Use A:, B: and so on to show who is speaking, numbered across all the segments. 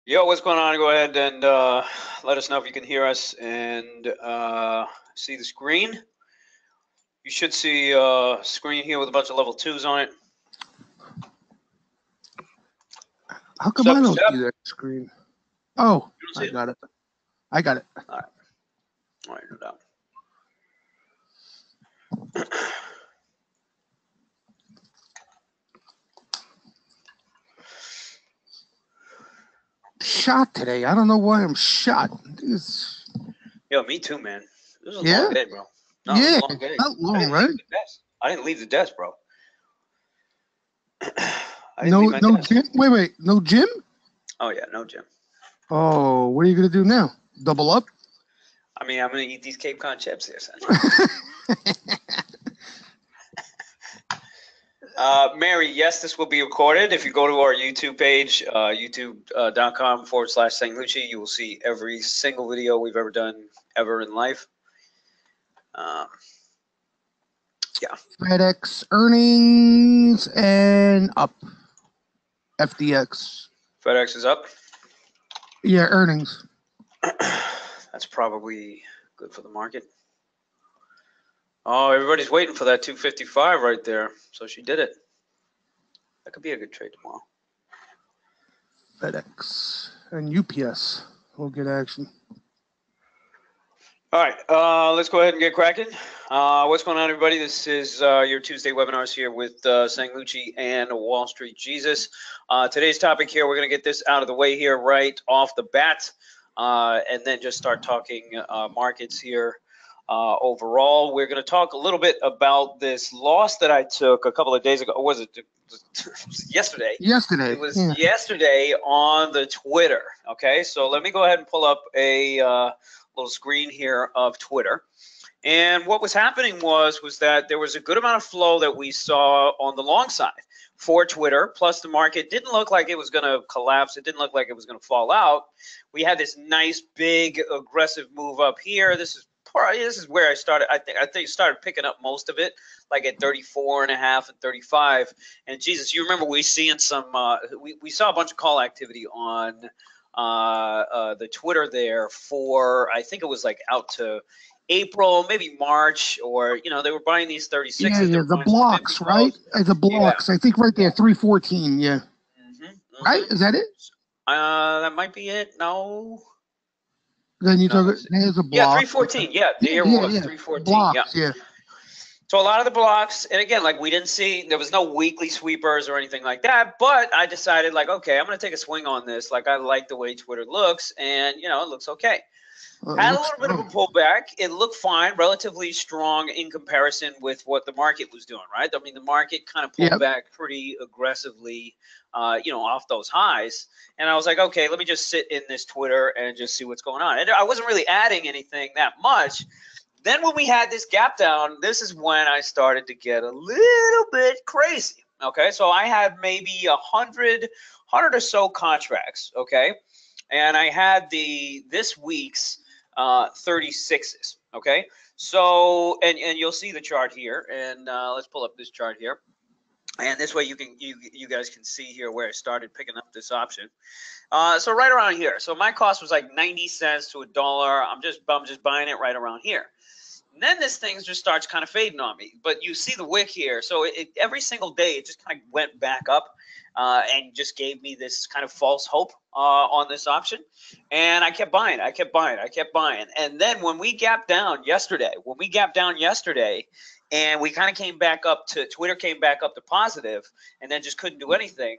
A: Yo, what's going on? Go ahead and let us know if you can hear us and see the screen. You should see a screen here with a bunch of level 2s on it.
B: How come I don't see that screen? Oh, I got it. I got it.
A: All right. All right, no doubt.
B: Shot today. I don't know why I'm shot.
A: Yo, me too, man. This is a long day, bro. No,
B: yeah,
A: long day.
B: not long, right?
A: I didn't leave the desk, bro.
B: No gym? Wait. No gym?
A: Oh, yeah, no gym.
B: Oh, what are you going to do now? Double up?
A: I mean, I'm going to eat these Cape Cod chips here, son. Mary, yes, this will be recorded. If you go to our YouTube page, youtube.com/St. Lucci, you will see every single video we've ever done ever in life. Yeah.
B: FedEx earnings and up. FDX.
A: FedEx is up?
B: Yeah, earnings.
A: That's probably good for the market. Oh, everybody's waiting for that 255 right there. So she did it. That could be a good trade tomorrow.
B: FedEx and UPS will get action.
A: All right, let's go ahead and get cracking. What's going on, everybody? This is your Tuesday webinars here with St. Lucci and Wall Street Jesus. Today's topic here, we're going to get this out of the way here right off the bat, and then just start talking markets here. Overall, we're going to talk a little bit about this loss that I took a couple of days ago. Or was it yesterday?
B: Yesterday.
A: It was yesterday on the Twitter. Okay, so let me go ahead and pull up a little screen here of Twitter. And what was happening was that there was a good amount of flow that we saw on the long side for Twitter. Plus, the market didn't look like it was going to collapse. It didn't look like it was going to fall out. We had this nice, big, aggressive move up here. This is where I started. I think started picking up most of it, like at 34.5 and 35. And Jesus, you remember we seeing some? We saw a bunch of call activity on the Twitter there for, I think it was like out to April, maybe March, or they were buying these 36s.
B: Yeah, the blocks, right? The blocks. Yeah. I think right there, 314. Yeah. Right? Is that it?
A: That might be it. No.
B: Then you took it. There's a block.
A: Yeah, 314. Yeah, there was 314.
B: Blocks, yeah.
A: So a lot of the blocks, and again, like we didn't see, there was no weekly sweepers or anything like that, but I decided like, okay, I'm going to take a swing on this. Like I like the way Twitter looks, and it looks okay. Had a little bit of a pullback. It looked fine, relatively strong in comparison with what the market was doing, right? I mean, the market kind of pulled back pretty aggressively, off those highs. And I was like, okay, let me just sit in this Twitter and just see what's going on. And I wasn't really adding anything that much. Then when we had this gap down, this is when I started to get a little bit crazy. Okay, so I had maybe 100 or so contracts. Okay, and I had this week's 36s. Okay, so and you'll see the chart here, and let's pull up this chart here, and this way you guys can see here where I started picking up this option. So right around here. So my cost was like 90 cents to $1. I'm just buying it right around here. And then this thing just starts kind of fading on me. But you see the wick here. So every single day it just kind of went back up and just gave me this kind of false hope on this option. And I kept buying. And then when we gapped down yesterday, and we kind of came back up to, Twitter came back up to positive and then just couldn't do anything.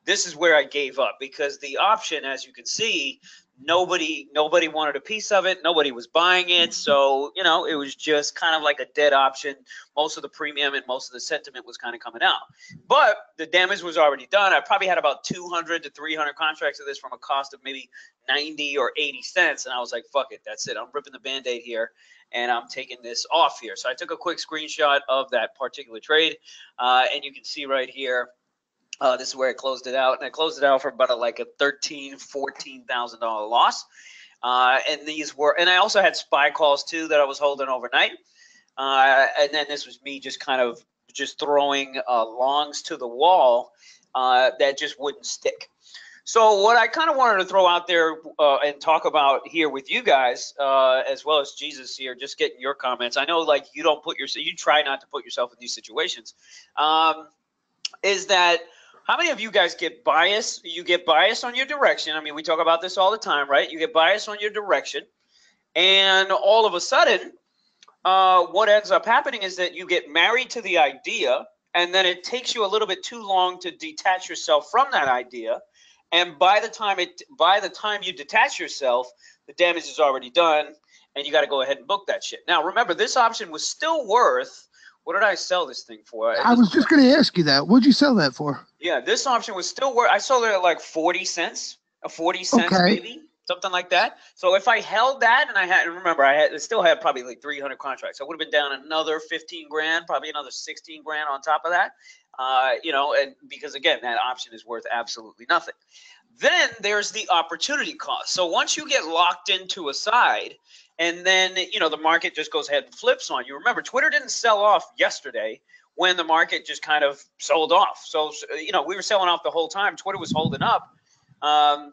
A: This is where I gave up because the option, as you can see, nobody wanted a piece of it. Nobody was buying it. So, it was just kind of like a dead option. Most of the premium and most of the sentiment was kind of coming out. But the damage was already done. I probably had about 200 to 300 contracts of this from a cost of maybe 90 or 80 cents. And I was like, fuck it. That's it. I'm ripping the Band-Aid here. And I'm taking this off here. So I took a quick screenshot of that particular trade. And you can see right here, this is where I closed it out, and I closed it out for about a $14,000 loss. And these were, and I also had SPY calls too that I was holding overnight. And then this was me just kind of just throwing longs to the wall that just wouldn't stick. So what I kind of wanted to throw out there and talk about here with you guys, as well as Jesus here, just getting your comments. I know, like, you try not to put yourself in these situations. Is that how many of you guys get biased? You get biased on your direction. I mean, we talk about this all the time, right? You get biased on your direction, and all of a sudden, what ends up happening is that you get married to the idea, and then it takes you a little bit too long to detach yourself from that idea. And by the time you detach yourself, the damage is already done, and you got to go ahead and book that shit. Now, remember, this option was still worth. What did I sell this thing for?
B: I was just going to ask you that. What'd you sell that for?
A: Yeah, this option was still worth. I sold it at like 40 cents, 40 cents maybe, something like that. So if I held that, and remember, I still had probably like 300 contracts. I would have been down another 15 grand, probably another 16 grand on top of that. And because again, that option is worth absolutely nothing. Then there's the opportunity cost. So once you get locked into a side, and then, the market just goes ahead and flips on you. Remember, Twitter didn't sell off yesterday when the market just kind of sold off. So, we were selling off the whole time. Twitter was holding up. And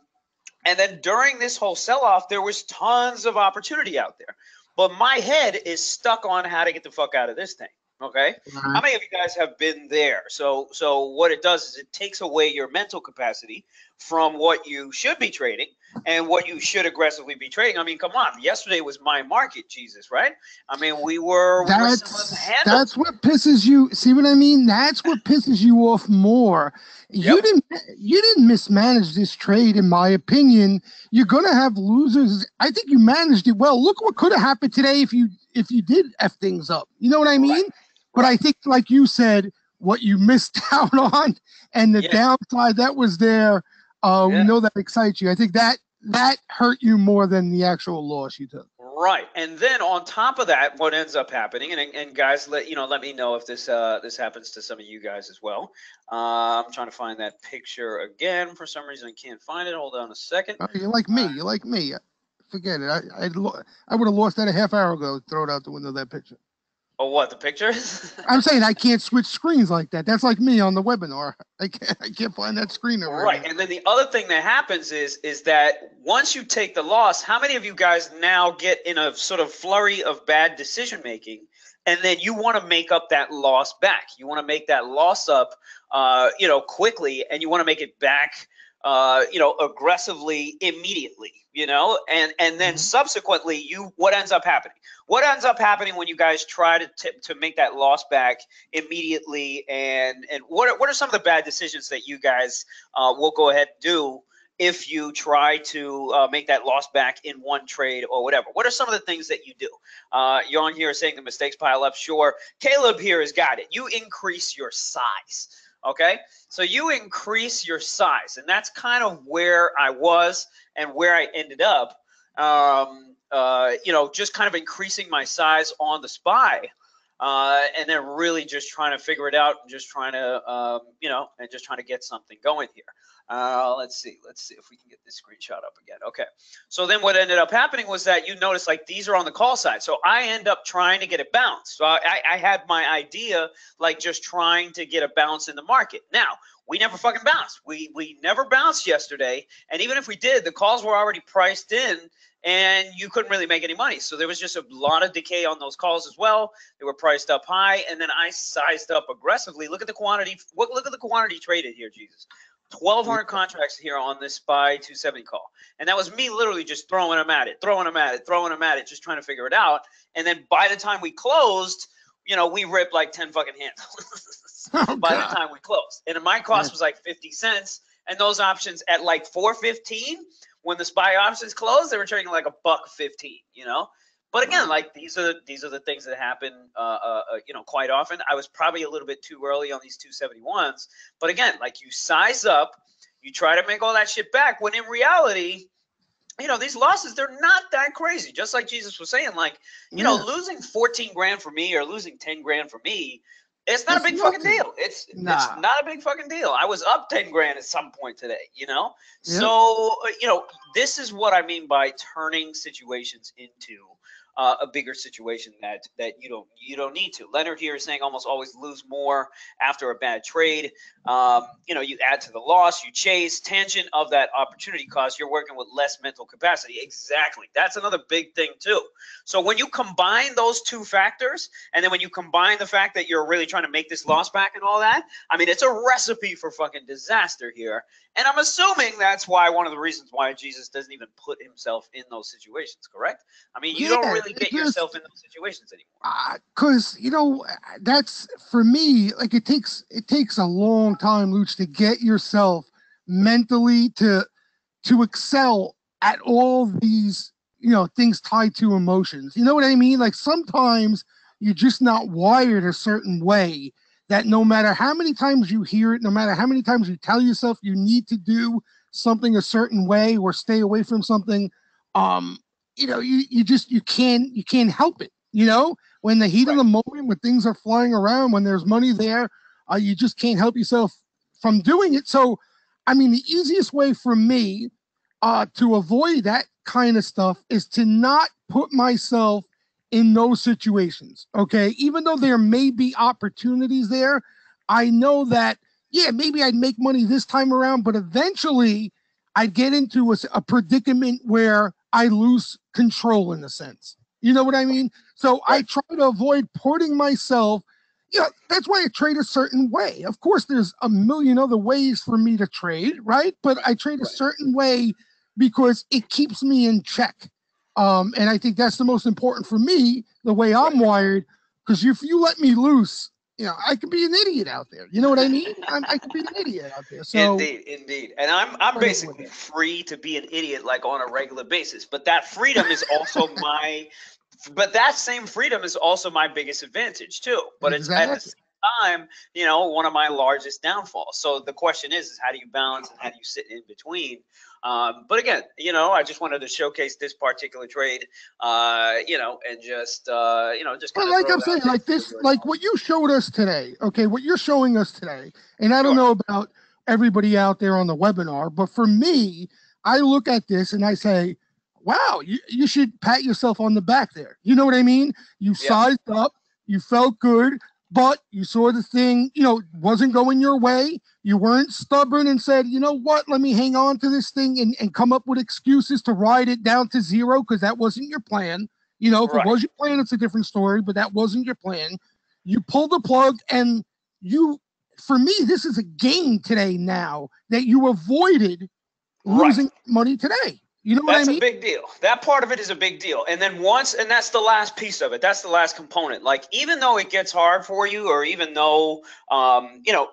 A: then during this whole sell-off, there was tons of opportunity out there. But my head is stuck on how to get the fuck out of this thing. Okay. How many of you guys have been there? So what it does is it takes away your mental capacity from what you should be trading and what you should aggressively be trading. I mean, come on. Yesterday was my market, Jesus, right? I mean,
B: that's what pisses you. See what I mean? That's what pisses you off more. Yep. You didn't mismanage this trade, in my opinion. You're gonna have losers. I think you managed it well. Look what could have happened today if you did F things up. You know what I mean? Right. But I think, like you said, what you missed out on and the downside that was there, we know that excites you. I think that hurt you more than the actual loss you took.
A: Right. And then on top of that, what ends up happening, and guys, let me know if this happens to some of you guys as well. I'm trying to find that picture again. For some reason, I can't find it. Hold on a second.
B: Oh, you're like me. You're like me. Forget it. I would have lost that a half hour ago. Throw it out the window, that picture.
A: Oh, what, the picture?
B: I'm saying I can't switch screens like that. That's like me on the webinar. I can't find that screen over.
A: Right. And then the other thing that happens is that once you take the loss, how many of you guys now get in a sort of flurry of bad decision making, and then you want to make up that loss back? You want to make that loss up, quickly, and you want to make it back, aggressively, immediately, and then subsequently, what ends up happening? What ends up happening when you guys try to make that loss back immediately? And what are some of the bad decisions that you guys will go ahead and do if you try to make that loss back in one trade or whatever? What are some of the things that you do? You're on here saying the mistakes pile up. Sure. Caleb here has got it. You increase your size. Okay, so you increase your size, and that's kind of where I was and where I ended up. Just kind of increasing my size on the SPY, and then really just trying to figure it out and just trying to, and just trying to get something going here. Let's see if we can get this screenshot up again. Okay, so then what ended up happening was that you notice, like, these are on the call side, so I end up trying to get a bounce. So I had my idea, like, just trying to get a bounce in the market. Now, we never fucking bounced. We never bounced yesterday, and even if we did, the calls were already priced in, and you couldn't really make any money. So there was just a lot of decay on those calls as well. They were priced up high, and then I sized up aggressively. Look at the quantity. Look at the quantity traded here, Jesus. 1,200 contracts here on this SPY 270 call. And that was me literally just throwing them at it, just trying to figure it out. And then by the time we closed, we ripped like 10 fucking handles by the time we closed. And my cost was like 50 cents. And those options at like 4.15, when the SPY options closed, they were trading like $1.15, But again, like, these are the things that happen, quite often. I was probably a little bit too early on these 271s, but again, like, you size up, you try to make all that shit back, when in reality, these losses, they're not that crazy. Just like Jesus was saying, like, losing 14 grand for me or losing 10 grand for me, it's not a big fucking deal. It's not a big fucking deal. I was up 10 grand at some point today, Yep. So, this is what I mean by turning situations into a bigger situation that you don't need to. Leonard here is saying almost always lose more after a bad trade. You know, you add to the loss, you chase tangent of that opportunity cost. You're working with less mental capacity. Exactly. That's another big thing too. So when you combine those two factors, and then when you combine the fact that you're really trying to make this loss back and all that, I mean, it's a recipe for fucking disaster here. And I'm assuming that's why one of the reasons why Jesus doesn't even put himself in those situations, correct? I mean, you don't really get yourself in those situations anymore.
B: Because, you know, that's, for me, like, it takes a long time, Luch, to get yourself mentally to excel at all these, you know, things tied to emotions. You know what I mean? Like, sometimes you're just not wired a certain way that no matter how many times you hear it, no matter how many times you tell yourself you need to do something a certain way or stay away from something, you know, you can't help it. You know, when the heat of the moment, when things are flying around, when there's money there, you just can't help yourself from doing it. So, I mean, the easiest way for me to avoid that kind of stuff is to not put myself in those situations. Okay. Even though there may be opportunities there, I know that, yeah, maybe I'd make money this time around, but eventually I'd get into a predicament where I lose control in a sense. You know what I mean? So I try to avoid putting myself, you know, that's why I trade a certain way. Of course, there's a million other ways for me to trade, right? But I trade a certain way because it keeps me in check. And I think that's the most important for me, the way I'm wired, because if you let me loose, you know, I could be an idiot out there. You know what I mean? I could be an idiot out there. So
A: Indeed. And I'm basically free to be an idiot like on a regular basis. But that freedom is also that same freedom is also my biggest advantage too. But it's at the same time, you know, one of my largest downfalls. So the question is how do you balance and how do you sit in between? But again, you know, I just wanted to showcase this particular trade, you know, and just, you know, just kind of.
B: Like I'm saying, like this, like what you showed us today. Okay, what you're showing us today, and I don't know about everybody out there on the webinar, but for me, I look at this and I say, wow, you should pat yourself on the back there. You know what I mean? You sized up, you felt good, but you saw the thing, you know, wasn't going your way. You weren't stubborn and said, you know what, let me hang on to this thing and come up with excuses to ride it down to zero because that wasn't your plan. You know, if it was your plan, it's a different story, but that wasn't your plan. You pulled the plug and for me, this is a gain today now that you avoided losing money today. You know what I mean?
A: That's a big deal. That part of it is a big deal. And then and that's the last piece of it. That's the last component. Like, even though it gets hard for you, or even though, you know,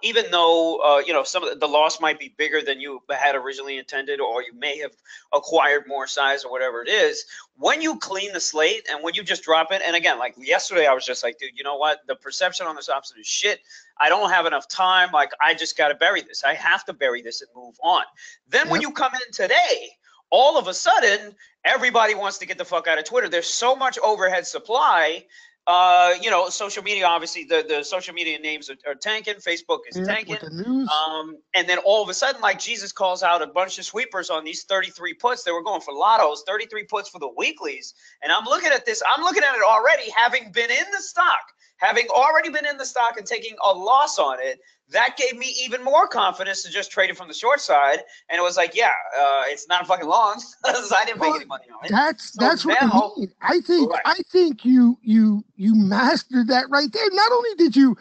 A: some of the loss might be bigger than you had originally intended, or you may have acquired more size or whatever it is, when you clean the slate and when you just drop it, and again, like yesterday, I was just like, dude, you know what? The perception on this option is shit. I don't have enough time. Like, I just got to bury this. I have to bury this and move on. Then when you come in today, all of a sudden, everybody wants to get the fuck out of Twitter. There's so much overhead supply. You know, social media, obviously, the social media names are tanking. Facebook is tanking. And then all of a sudden, like, Jesus calls out a bunch of sweepers on these 33 puts. They were going for lottos, 33 puts for the weeklies. And I'm looking at this. I'm looking at it already, having been in the stock, having already been in the stock and taking a loss on it. That gave me even more confidence to just trade it from the short side. And it was like, yeah, it's not fucking long. I didn't make any money on it.
B: That's what I mean. I think you mastered that right there. Not only did you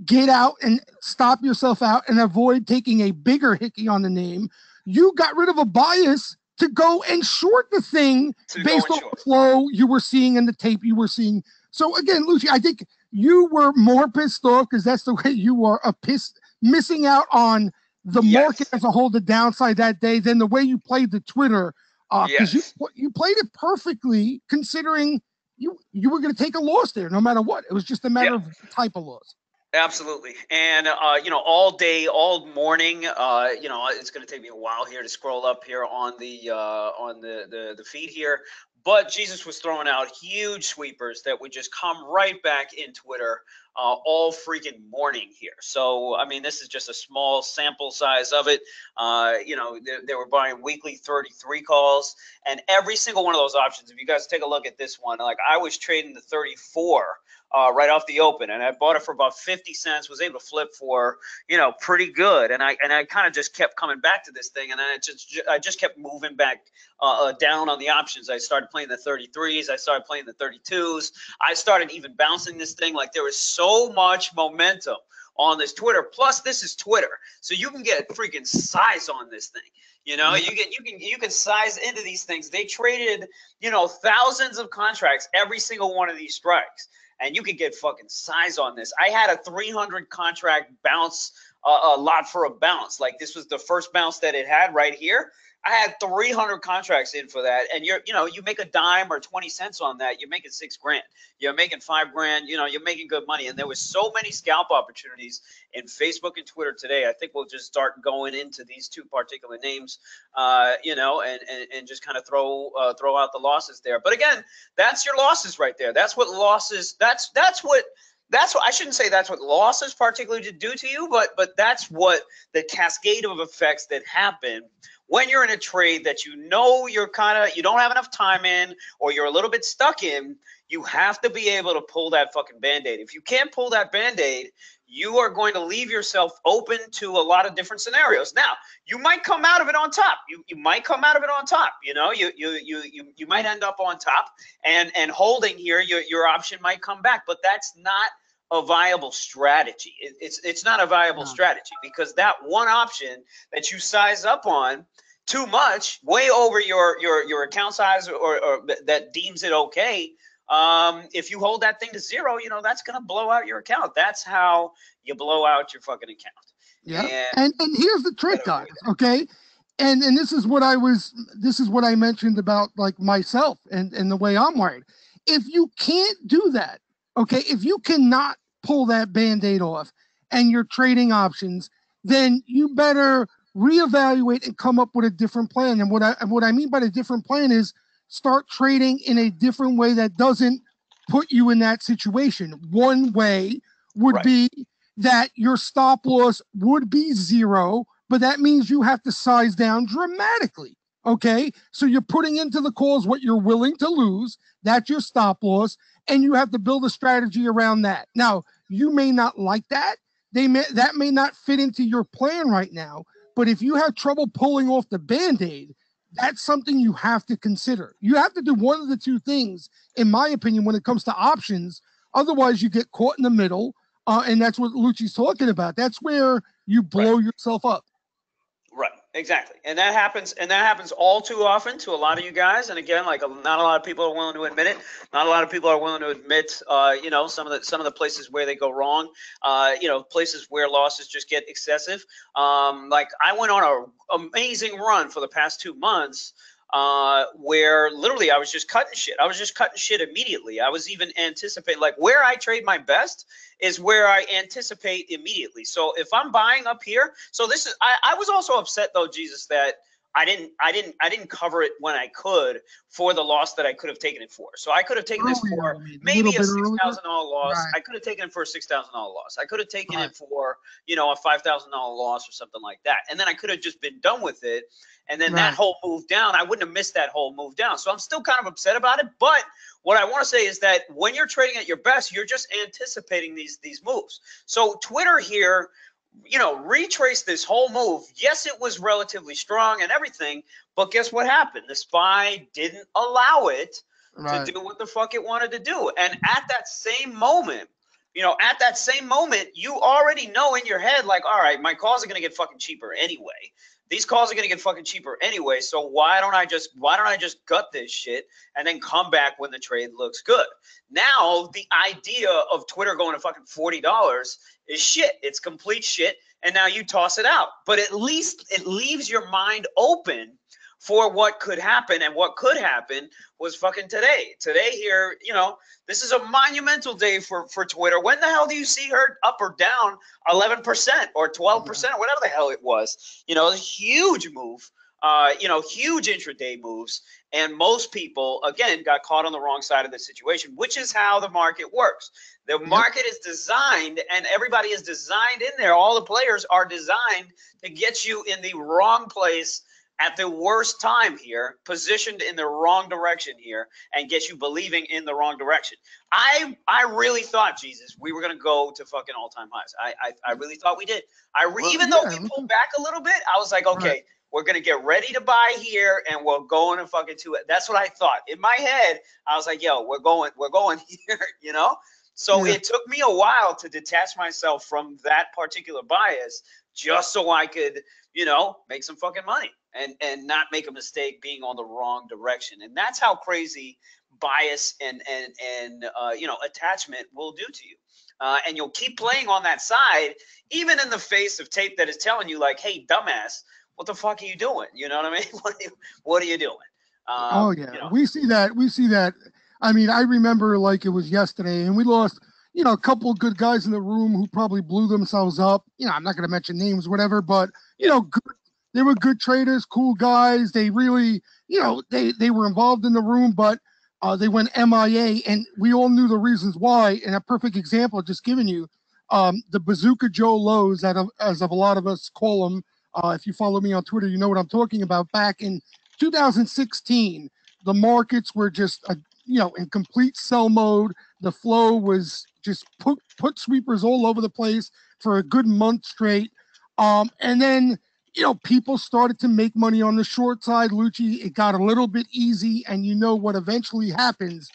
B: get out and stop yourself out and avoid taking a bigger hickey on the name, you got rid of a bias to go and short the thing based on the flow you were seeing and the tape you were seeing. So again, Lucci, I think you were more pissed off because that's the way you are, missing out on the market as a whole, the downside that day, than the way you played the Twitter. Because you played it perfectly, considering you were going to take a loss there no matter what. It was just a matter of the type of loss.
A: Absolutely. And, you know, all day, all morning, you know, it's going to take me a while here to scroll up here on the feed here. But Jesus was throwing out huge sweepers that would just come right back in Twitter. all freaking morning here. So, I mean, this is just a small sample size of it. You know, they were buying weekly 33 calls, and every single one of those options, if you guys take a look at this one, like I was trading the 34 right off the open, and I bought it for about 50 cents, was able to flip for, you know, pretty good. And I kind of just kept coming back to this thing, and I just kept moving back down on the options. I started playing the 33s. I started playing the 32s. I started even bouncing this thing. Like, there was so much momentum on this Twitter. Plus, this is Twitter, so you can get freaking size on this thing. You know, you can size into these things. They traded, you know, thousands of contracts, every single one of these strikes, and you could get fucking size on this. I had a 300 contract bounce, a lot for a bounce. Like, this was the first bounce that it had right here. I had 300 contracts in for that, and you make a dime or 20 cents on that, you're making $6 grand. You're making $5 grand. You know, you're making good money. And there was so many scalp opportunities in Facebook and Twitter today. I think we'll just start going into these two particular names, you know, and just kind of throw out the losses there. But again, that's your losses right there. That's what losses. That's what I shouldn't say that's what losses particularly do to you, but that's what the cascade of effects that happen when you're in a trade that you know you don't have enough time in, or you're a little bit stuck in. You have to be able to pull that fucking Band-Aid. If you can't pull that Band-Aid, you are going to leave yourself open to a lot of different scenarios. Now, you might come out of it on top. You might come out of it on top. You know, you might end up on top and holding here. Your option might come back, but that's not a viable strategy. It's not a viable strategy, because that one option that you size up on too much, way over your account size, or that deems it okay. If you hold that thing to zero, you know, that's going to blow out your account. That's how you blow out your fucking account.
B: Yeah. And here's the trick, guys. Okay. And this is what I mentioned about, like, myself and the way I'm wired. If you can't do that, okay, if you cannot pull that Band-Aid off and you're trading options, then you better reevaluate and come up with a different plan. And what I mean by the different plan is start trading in a different way that doesn't put you in that situation. One way would be that your stop loss would be zero, but that means you have to size down dramatically. Okay, so you're putting into the calls what you're willing to lose. That's your stop loss, and you have to build a strategy around that. Now, you may not like that. That may not fit into your plan right now, but if you have trouble pulling off the Band-Aid, that's something you have to consider. You have to do one of the two things, in my opinion, when it comes to options. Otherwise, you get caught in the middle, and that's what Lucci's talking about. That's where you blow yourself up.
A: Right, exactly, and that happens all too often to a lot of you guys. And again, like, not a lot of people are willing to admit it. Not a lot of people are willing to admit, you know, some of the places where they go wrong. You know, places where losses just get excessive. Like, I went on an amazing run for the past 2 months, where literally I was just cutting shit. I was just cutting shit immediately. I was even anticipating, like, where I trade my best is where I anticipate immediately. So if I'm buying up here, so this is, I was also upset though, Jesus, that I didn't cover it when I could for the loss that I could have taken it for. So I could have taken this for maybe a $6,000 loss. Right. I could have taken it for a $6,000 loss. I could have taken it for, you know, a $5,000 loss or something like that. And then I could have just been done with it. And then that whole move down, I wouldn't have missed that whole move down. So I'm still kind of upset about it. But what I want to say is that when you're trading at your best, you're just anticipating these moves. So Twitter here, you know, retrace this whole move. Yes, it was relatively strong and everything, but guess what happened? The SPY didn't allow it to do what the fuck it wanted to do. And at that same moment, you know, you already know in your head, like, all right, my calls are going to get fucking cheaper anyway. These calls are going to get fucking cheaper anyway, so why don't I just gut this shit and then come back when the trade looks good? Now, the idea of Twitter going to fucking $40 is shit. It's complete shit, and now you toss it out. But at least it leaves your mind open for what could happen, and what could happen was fucking today. Today here, you know, this is a monumental day for Twitter. When the hell do you see her up or down 11% or 12%, or whatever the hell it was? You know, a huge move huge intraday moves. And most people, again, got caught on the wrong side of the situation, which is how the market works. The market is designed, and everybody is designed in there. All the players are designed to get you in the wrong place at the worst time here, positioned in the wrong direction here, and get you believing in the wrong direction. I really thought, Jesus, we were going to go to fucking all-time highs. I really thought we did. Even though we pulled back a little bit, I was like, okay, we're going to get ready to buy here, and we're going to fucking to it. That's what I thought. In my head, I was like, yo, we're going here, So it took me a while to detach myself from that particular bias just so I could, make some fucking money and not make a mistake being on the wrong direction. And that's how crazy bias and attachment will do to you. And you'll keep playing on that side, even in the face of tape that is telling you like, hey, dumbass, what the fuck are you doing? You know what I mean? What are you doing?
B: We see that. I mean, I remember like it was yesterday, and we lost, a couple of good guys in the room who probably blew themselves up. I'm not going to mention names, whatever, but good, they were good traders, cool guys. They really, they were involved in the room, but they went MIA, and we all knew the reasons why. And a perfect example, just giving you, the Bazooka Joe Lowe's, as of a lot of us call him. If you follow me on Twitter, you know what I'm talking about. Back in 2016, the markets were just, in complete sell mode. The flow was just put sweepers all over the place for a good month straight. And then, people started to make money on the short side. Lucci, it got a little bit easy, and you know what eventually happens.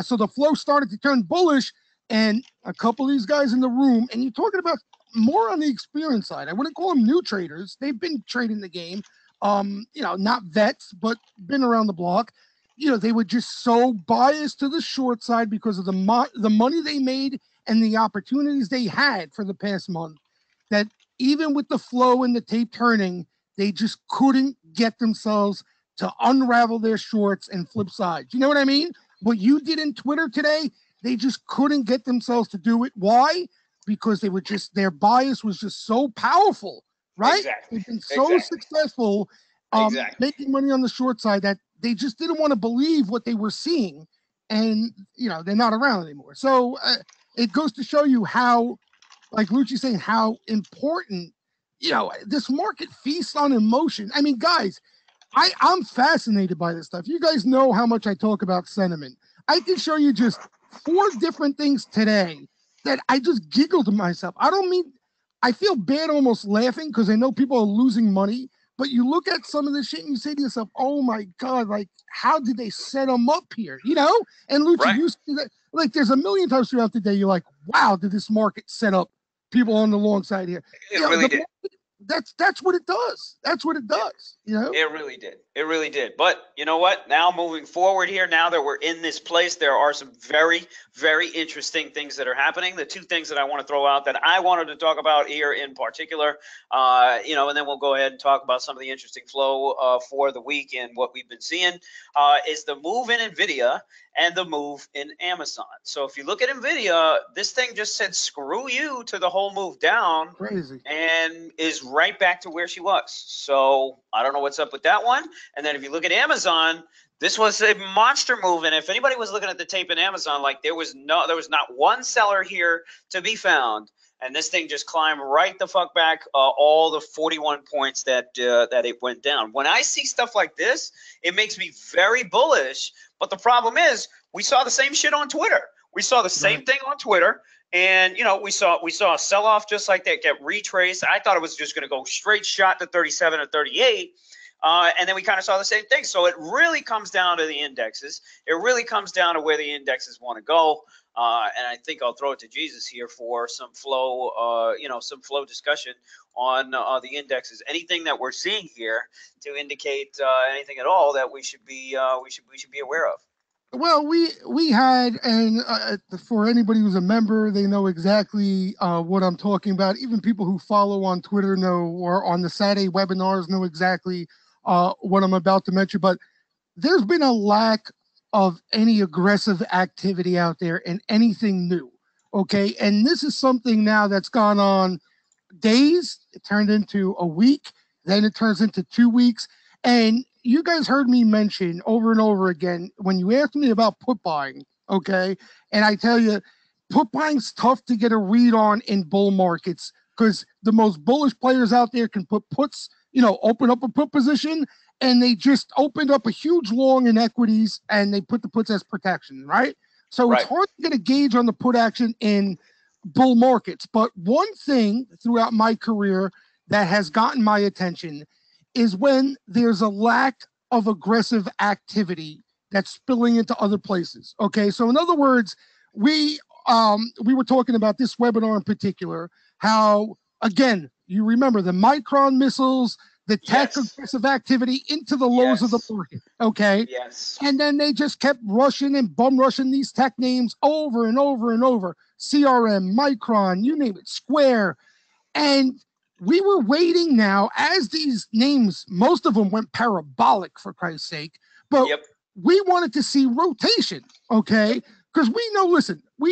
B: So the flow started to turn bullish, and a couple of these guys in the room, and you're talking about more on the experience side. I wouldn't call them new traders. They've been trading the game, not vets, but been around the block. They were just so biased to the short side because of the money they made and the opportunities they had for the past month, that even with the flow and the tape turning, they just couldn't get themselves to unravel their shorts and flip sides. You know what I mean? What you did in Twitter today, they just couldn't get themselves to do it. Why? Because they were their bias was just so powerful, right?
A: Exactly.
B: They've been so successful making money on the short side that they just didn't want to believe what they were seeing, and they're not around anymore. So it goes to show you how, like Lucci's saying, how important this market feasts on emotion. I mean, guys, I'm fascinated by this stuff. You guys know how much I talk about sentiment. I can show you just 4 different things today that I just giggled to myself. I feel bad almost laughing because I know people are losing money. But you look at some of this shit and you say to yourself, oh my God, like, how did they set them up here? And Lucci, you see that, like, there's a million times throughout the day, you're like, wow, did this market set up people on the long side here?
A: It really did.
B: That's what it does. That's what it does.
A: It really did. It really did. But you know what? Now moving forward here, now that we're in this place, there are some very, very interesting things that are happening. The 2 things that I want to throw out that I wanted to talk about here in particular, and then we'll go ahead and talk about some of the interesting flow for the week and what we've been seeing, is the move in NVIDIA and the move in Amazon. So if you look at NVIDIA, this thing just said screw you to the whole move down.
B: Crazy.
A: And is right back to where she was. So I don't know what's up with that one. And then if you look at Amazon, this was a monster move. And if anybody was looking at the tape in Amazon, like there was not one seller here to be found. And this thing just climbed right the fuck back all the 41 points that it went down. When I see stuff like this, it makes me very bullish. But the problem is, we saw the same shit on Twitter. We saw the same thing on Twitter. And, we saw a sell-off just like that get retraced. I thought it was just going to go straight shot to 37 or 38. And then we kind of saw the same thing. So it really comes down to the indexes. It really comes down to where the indexes want to go. And I think I'll throw it to Jesus here for some flow, some flow discussion on the indexes. Anything that we're seeing here to indicate anything at all that we should be aware of.
B: Well, we had, and for anybody who's a member, they know exactly what I'm talking about. Even people who follow on Twitter know, or on the Saturday webinars know exactly what I'm about to mention. But there's been a lack of any aggressive activity out there and anything new. Okay, and this is something now that's gone on days. It turned into a week, then it turns into 2 weeks. And you guys heard me mention over and over again when you asked me about put buying, okay? And I tell you, put buying's tough to get a read on in bull markets because the most bullish players out there can put puts, open up a put position, and they just opened up a huge long in equities and they put the puts as protection, right? So it's hard to get a gauge on the put action in bull markets. But one thing throughout my career that has gotten my attention is when there's a lack of aggressive activity that's spilling into other places. Okay, so in other words, we were talking about this webinar in particular, how again, you remember the Micron missiles, the tech aggressive activity into the lows of the market. Okay.
A: Yes.
B: And then they just kept rushing and bum rushing these tech names over and over and over. CRM, Micron, you name it, Square. And we were waiting now as these names, most of them went parabolic for Christ's sake, but we wanted to see rotation, okay? Because we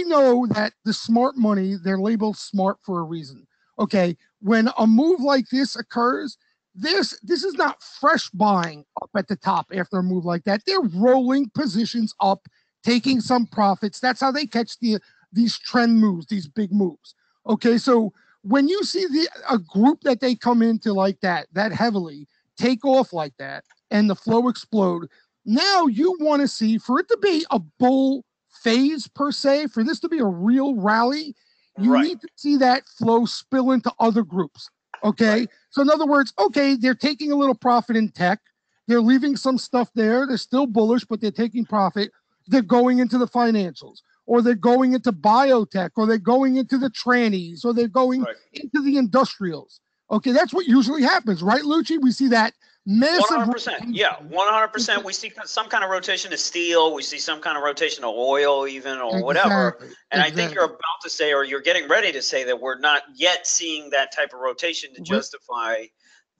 B: know that the smart money, they're labeled smart for a reason, okay? When a move like this occurs, this is not fresh buying up at the top after a move like that. They're rolling positions up, taking some profits. That's how they catch these trend moves, these big moves, okay? So when you see a group that they come into like that heavily, take off like that, and the flow explode, now you want to see, for it to be a bull phase per se, for this to be a real rally, you need to see that flow spill into other groups, okay? So in other words, okay, they're taking a little profit in tech. They're leaving some stuff there. They're still bullish, but they're taking profit. They're going into the financials, or they're going into biotech, or they're going into the trannies, or they're going into the industrials. Okay, that's what usually happens, right, Lucci? We see that massive
A: 100%. Yeah, 100%. We see some kind of rotation to steel. We see some kind of rotation to oil, even, or whatever. And I think you're about to say, or you're getting ready to say, that we're not yet seeing that type of rotation to justify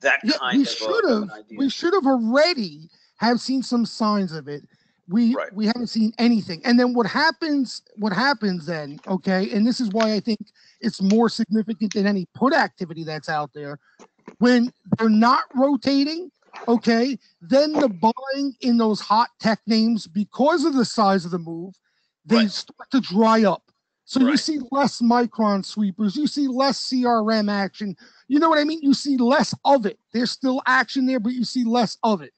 A: that kind of an idea.
B: We should have already have seen some signs of it. We haven't seen anything. And then what happens then, okay, and this is why I think it's more significant than any put activity that's out there. When they're not rotating, okay, then the buying in those hot tech names, because of the size of the move, they start to dry up. So you see less Micron sweepers, you see less CRM action. You know what I mean? You see less of it. There's still action there, but you see less of it.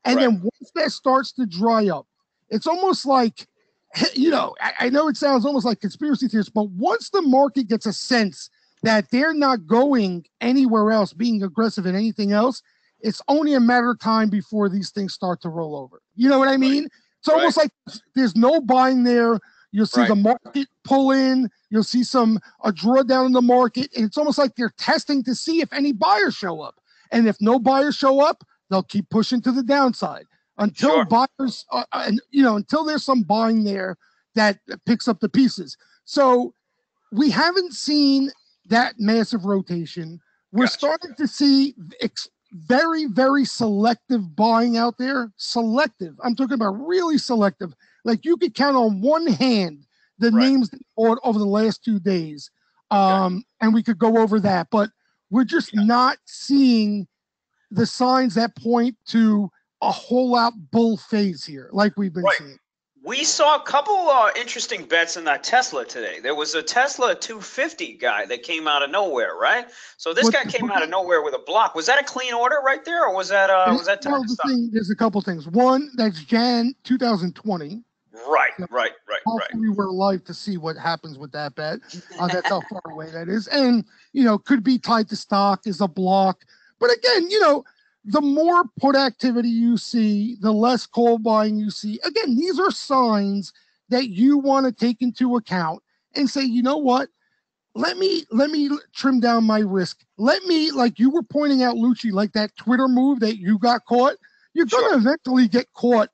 B: And then once that starts to dry up, it's almost like, I know it sounds almost like conspiracy theories, but once the market gets a sense that they're not going anywhere else, being aggressive in anything else, it's only a matter of time before these things start to roll over. You know what I mean? It's almost like there's no buying there. You'll see the market pull in. You'll see a drawdown in the market. And it's almost like they're testing to see if any buyers show up. And if no buyers show up, they'll keep pushing to the downside until buyers, until there's some buying there that picks up the pieces. So we haven't seen that massive rotation. We're starting to see very, very selective buying out there. Selective. I'm talking about really selective. Like you could count on one hand the names that bought over the last 2 days. And we could go over that, but we're just not seeing the signs that point to a whole out bull phase here, like we've been seeing.
A: We saw a couple interesting bets in that Tesla today. There was a Tesla 250 guy that came out of nowhere, right? So this guy came out of nowhere with a block. Was that a clean order right there, or was that time to stop?
B: There's a couple things. One, that's Jan 2020.
A: Right.
B: Hopefully we're alive to see what happens with that bet. That's how far away that is. And, could be tied to stock, is a block. But again, the more put activity you see, the less call buying you see. Again, these are signs that you want to take into account and say, you know what? Let me trim down my risk. Let me, like you were pointing out, Lucci, like that Twitter move that you got caught. You're going to eventually get caught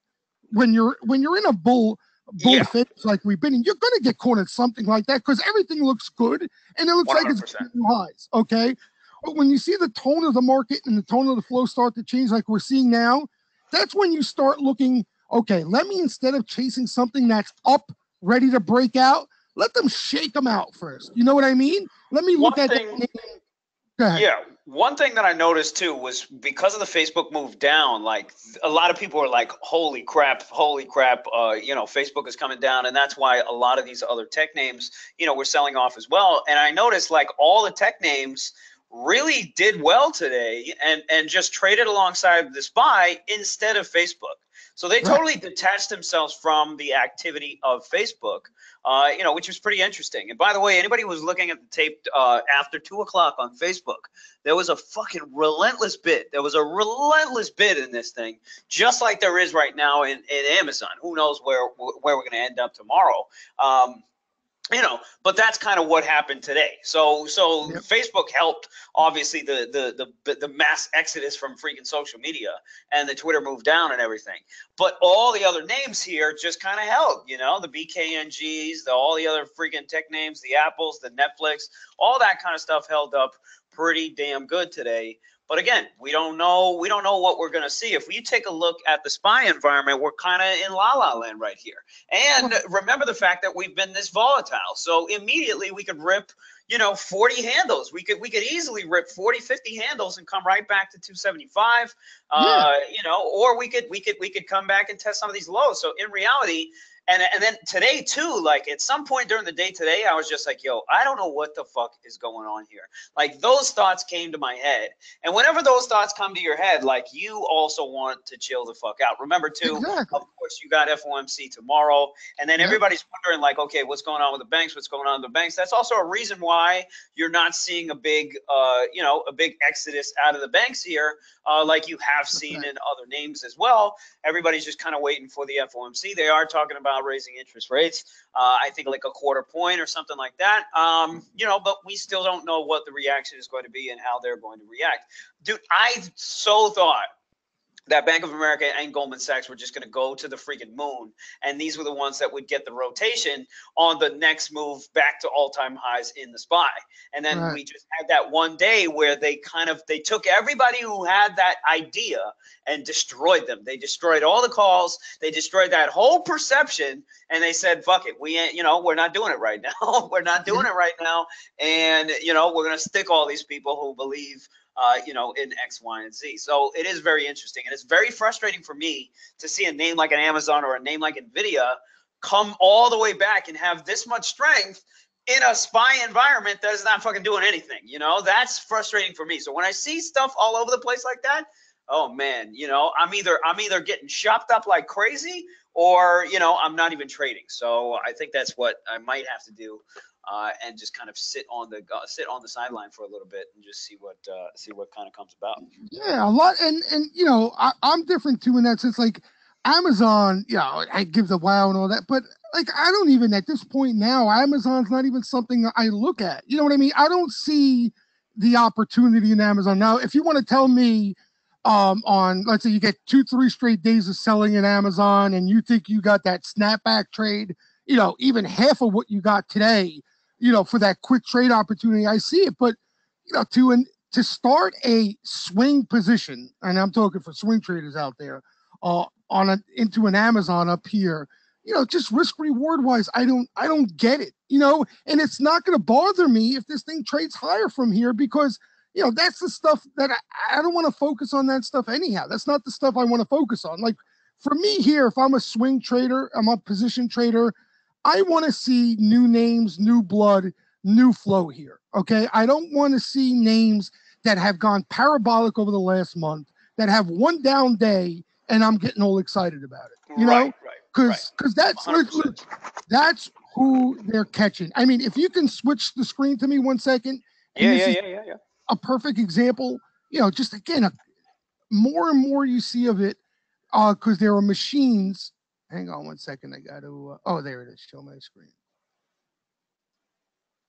B: when you're in a bull phase like we've been in. You're going to get caught at something like that because everything looks good and it looks 100%. Like it's getting highs. Okay. But when you see the tone of the market and the tone of the flow start to change like we're seeing now, that's when you start looking, okay, let me, instead of chasing something that's up, ready to break out, let them shake them out first. You know what I mean? Let me look at that.
A: Yeah. One thing that I noticed too was because of the Facebook move down, like a lot of people are like, holy crap, Facebook is coming down. And that's why a lot of these other tech names, were selling off as well. And I noticed like all the tech names really did well today and just traded alongside the SPY instead of Facebook. So they totally detached themselves from the activity of Facebook, which was pretty interesting. And by the way, anybody who was looking at the tape after 2 o'clock on Facebook, there was a fucking relentless bid. There was a relentless bid in this thing, just like there is right now in Amazon. Who knows where we're going to end up tomorrow. But that's kind of what happened today. So yep. Facebook helped, obviously, the mass exodus from freaking social media and the Twitter move down and everything. But all the other names here just kind of held, the BKNGs, all the other freaking tech names, the Apples, the Netflix, all that kind of stuff held up pretty damn good today. But again, we don't know what we're going to see. If we take a look at the SPY environment, we're kind of in la-la land right here. And remember the fact that we've been this volatile. So immediately we could rip, 40 handles. We could easily rip 40, 50 handles and come right back to 275. Or we could come back and test some of these lows. So in reality, and then today too, like at some point during the day today, I was just like, yo, I don't know what the fuck is going on here. Like those thoughts came to my head. And whenever those thoughts come to your head, like you also want to chill the fuck out. Remember too, exactly. Of course, you got FOMC tomorrow. And then everybody's wondering like, okay, what's going on with the banks? What's going on with the banks? That's also a reason why you're not seeing a big, a big exodus out of the banks here, like you have seen in other names as well. Everybody's just kind of waiting for the FOMC. They are talking about raising interest rates, I think like a quarter point or something like that, but we still don't know what the reaction is going to be and how they're going to react. Dude, I so thought that Bank of America and Goldman Sachs were just going to go to the freaking moon, and these were the ones that would get the rotation on the next move back to all-time highs in the SPY. And then we just had that one day where they took everybody who had that idea and destroyed them. They destroyed all the calls. They destroyed that whole perception, and they said, fuck it. We ain't, we're not doing it right now. We're not doing it right now. And, we're going to stick all these people who believe in X, Y, and Z. So it is very interesting. And it's very frustrating for me to see a name like an Amazon or a name like NVIDIA come all the way back and have this much strength in a SPY environment that is not fucking doing anything. That's frustrating for me. So when I see stuff all over the place like that, oh man, I'm either getting chopped up like crazy or, I'm not even trading. So I think that's what I might have to do. And just kind of sit on the sideline for a little bit and just see what kind of comes about.
B: Yeah, a lot, and I'm different too in that sense. Like Amazon, I give the wow and all that, but like I don't even at this point now, Amazon's not even something I look at. You know what I mean? I don't see the opportunity in Amazon now. If you want to tell me, on let's say you get 2-3 straight days of selling in Amazon, and you think you got that snapback trade, even half of what you got today. For that quick trade opportunity, I see it. But, to start a swing position, and I'm talking for swing traders out there, into an Amazon up here, just risk reward wise, I don't get it, and it's not going to bother me if this thing trades higher from here because, that's the stuff that I don't want to focus on that stuff anyhow. That's not the stuff I want to focus on. Like for me here, if I'm a swing trader, I'm a position trader, I want to see new names, new blood, new flow here, okay? I don't want to see names that have gone parabolic over the last month, that have one down day, and I'm getting all excited about it, know? Because that's who they're catching. I mean, if you can switch the screen to me 1 second. Yeah. A perfect example, just again, more and more you see of it because there are machines. Hang on 1 second. I got to, there it is. Show my screen.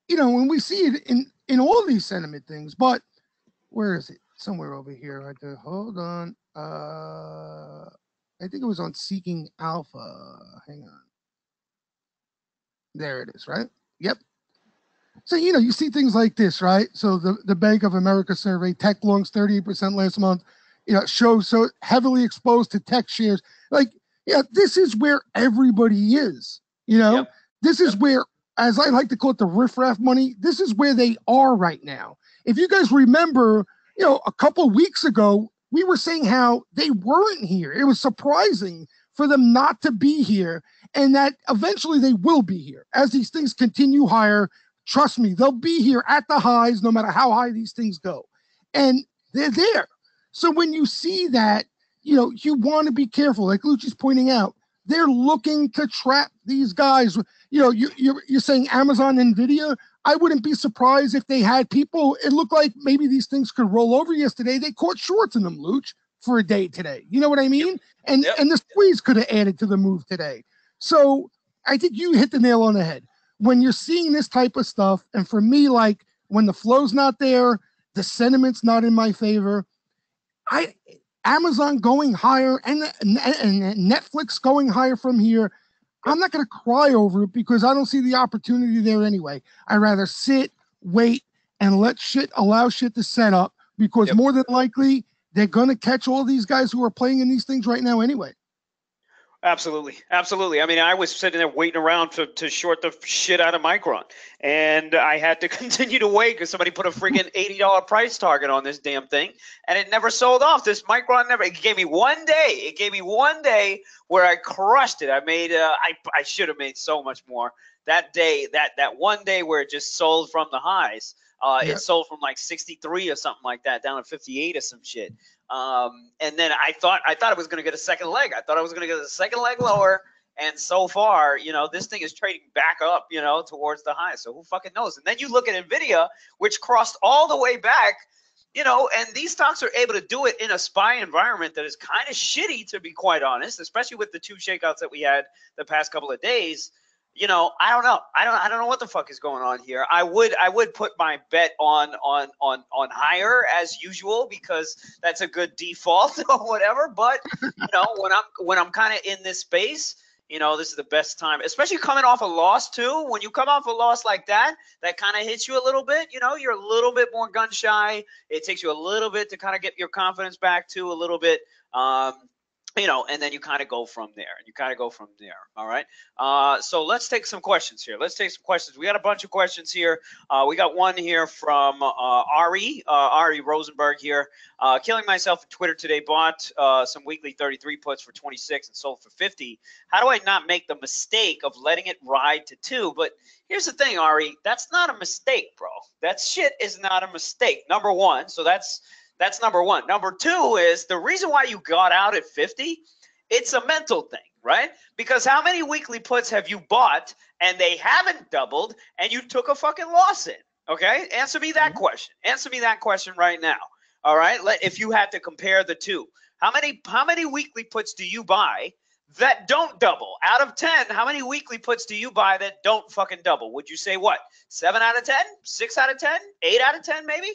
B: When we see it in all these sentiment things, but where is it? Somewhere over here. I have to hold on. I think it was on Seeking Alpha. Hang on. There it is, right? Yep. So, you see things like this, right? So the Bank of America survey, tech longs 38% last month, shows so heavily exposed to tech shares. Like, this is where everybody is, This is where, as I like to call it, the riffraff money, this is where they are right now. If you guys remember, a couple of weeks ago, we were saying how they weren't here. It was surprising for them not to be here, and that eventually they will be here as these things continue higher. Trust me, they'll be here at the highs no matter how high these things go. And they're there. So when you see that, you want to be careful. Like Lucci's pointing out, they're looking to trap these guys. You're saying Amazon, Nvidia. I wouldn't be surprised if they had people. It looked like maybe these things could roll over yesterday. They caught shorts in them, Luch, for a day today. You know what I mean? And the squeeze could have added to the move today. So I think you hit the nail on the head. When you're seeing this type of stuff, and for me, like when the flow's not there, the sentiment's not in my favor. Amazon going higher and Netflix going higher from here, I'm not going to cry over it because I don't see the opportunity there anyway. I'd rather sit, wait, and allow shit to set up because more than likely they're going to catch all these guys who are playing in these things right now anyway.
A: Absolutely. Absolutely. I mean, I was sitting there waiting around to short the shit out of Micron, and I had to continue to wait because somebody put a freaking $80 price target on this damn thing, and it never sold off. This Micron it gave me one day. It gave me one day where I crushed it. I made, I should have made so much more that day, that one day where it just sold from the highs. It sold from like 63 or something like that down to 58 or some shit. And then I thought it was going to get a second leg. I thought I was going to get a second leg lower. And so far, this thing is trading back up, towards the high. So who fucking knows? And then you look at NVIDIA, which crossed all the way back, and these stocks are able to do it in a SPY environment that is kind of shitty, to be quite honest, especially with the two shakeouts that we had the past couple of days. I don't know. I don't know what the fuck is going on here. I would put my bet on higher as usual because that's a good default or whatever. But when I'm kind of in this space, this is the best time, especially coming off a loss too. When you come off a loss like that kind of hits you a little bit. You're a little bit more gun shy. It takes you a little bit to kind of get your confidence back too, a little bit. And then you kind of go from there. All right. So let's take some questions here. We got a bunch of questions here. We got one here from Ari Rosenberg here. Killing myself on Twitter today. Bought some weekly 33 puts for 26 and sold for 50. How do I not make the mistake of letting it ride to 2? But here's the thing, Ari. That's not a mistake, bro. That shit is not a mistake. Number one. So that's number one. Number two is the reason why you got out at 50, it's a mental thing, right? Because how many weekly puts have you bought and they haven't doubled and you took a fucking loss in? Okay? Answer me that question. Answer me that question right now. All right? If you had to compare the two, how many weekly puts do you buy that don't double? Out of 10, how many weekly puts do you buy that don't fucking double? Would you say what? 7 out of 10? 6 out of 10? 8 out of 10 maybe?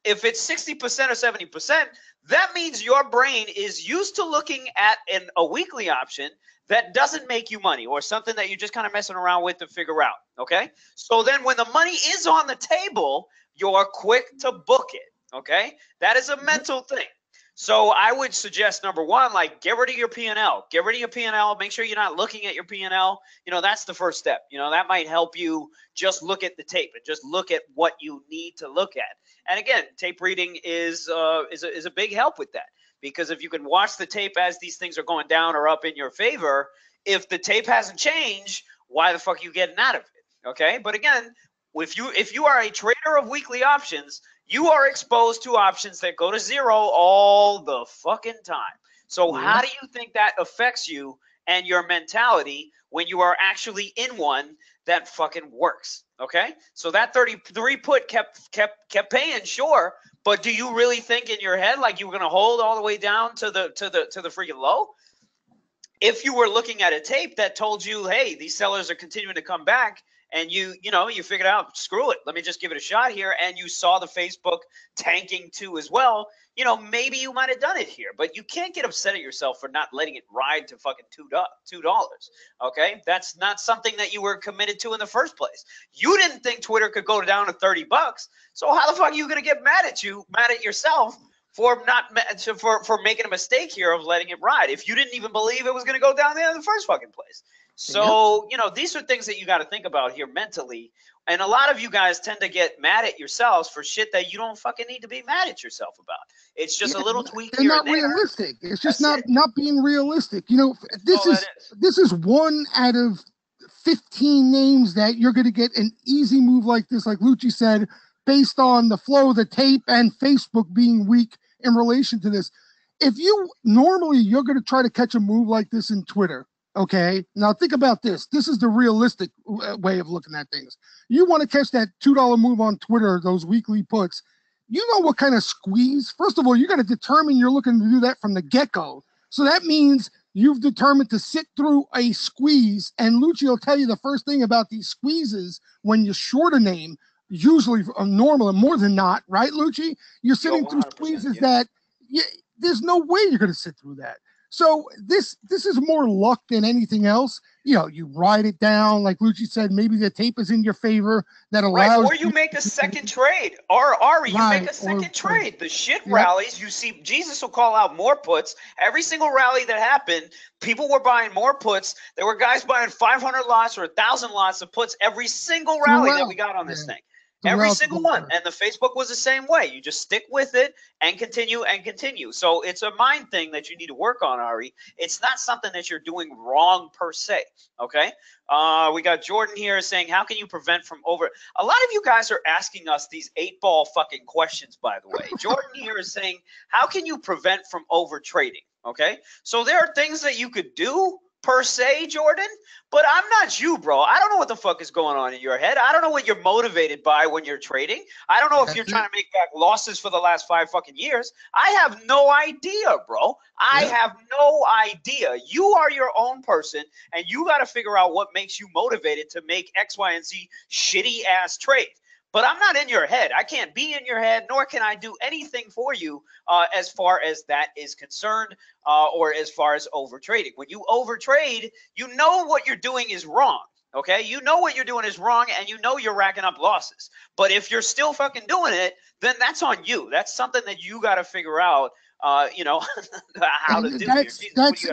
A: If it's 60% or 70%, that means your brain is used to looking at a weekly option that doesn't make you money or something that you're just kind of messing around with to figure out, okay? So then when the money is on the table, you're quick to book it, okay? That is a mental thing. So I would suggest, number one, like get rid of your P&L. Get rid of your P&L. Make sure you're not looking at your P&L. That's the first step. That might help you just look at the tape and just look at what you need to look at. And again, tape reading is a big help with that because if you can watch the tape as these things are going down or up in your favor, if the tape hasn't changed, why the fuck are you getting out of it? Okay, but again, if you are a trader of weekly options, you are exposed to options that go to zero all the fucking time. So how do you think that affects you and your mentality when you are actually in one that fucking works? Okay, so that 33 put kept paying, sure, but do you really think in your head like you were gonna hold all the way down to the freaking low? If you were looking at a tape that told you, hey, these sellers are continuing to come back, and you figured out, screw it, let me just give it a shot here, and you saw the Facebook tanking too as well, maybe you might have done it here, but you can't get upset at yourself for not letting it ride to fucking $2. Okay, that's not something that you were committed to in the first place. You didn't think Twitter could go down to $30, so how the fuck are you gonna get mad at yourself for making a mistake here of letting it ride if you didn't even believe it was gonna go down there in the first fucking place? So, these are things that you got to think about here mentally And a lot of you guys tend to get mad at yourselves for shit that you don't fucking need to be mad at yourself about. It's just a little tweak
B: they're
A: here
B: not
A: and there.
B: realistic. It's just not being realistic. You know, this is one out of 15 names that you're going to get an easy move like this, like Lucci said, based on the flow, the tape, and Facebook being weak in relation to this. If you normally you're going to try to catch a move like this in Twitter, okay? Now think about this. This is the realistic way of looking at things. You want to catch that $2 move on Twitter, those weekly puts. You know what kind of squeeze? First of all, you got to determine you're looking to do that from the get-go. So that means you've determined to sit through a squeeze. And Lucci will tell you the first thing about these squeezes when you short a name, usually normal and more than not, right, Lucci? You're sitting through squeezes that there's no way you're going to sit through that. So this is more luck than anything else. You know, you ride it down, like Lucci said. Maybe the tape is in your favor that allows.
A: Right, or you make a second trade, or Ari, you make a second trade. The shit rallies, you see, Jesus will call out more puts. Every single rally that happened, people were buying more puts. There were guys buying 500 lots or 1,000 lots of puts every single rally that we got on this thing. Every single one. And the Facebook was the same way. You just stick with it and continue and continue. So it's a mind thing that you need to work on, Ari. It's not something that you're doing wrong per se. Okay. We got Jordan here saying, how can you prevent from over? A lot of you guys are asking us these 8-ball fucking questions, by the way. Jordan here is saying, how can you prevent from over trading? Okay. So there are things that you could do per se, Jordan, but I'm not you, bro. I don't know what the fuck is going on in your head. I don't know what you're motivated by when you're trading. I don't know if you're trying to make back losses for the last 5 fucking years. I have no idea, bro. I have no idea. You are your own person, and you got to figure out what makes you motivated to make X, Y, and Z shitty ass trades. But I'm not in your head. I can't be in your head, nor can I do anything for you as far as that is concerned, or as far as overtrading. When you overtrade, you know what you're doing is wrong. Okay, you know what you're doing is wrong, and you know you're racking up losses. But if you're still fucking doing it, then that's on you. That's something that you got to figure out. You know how to do.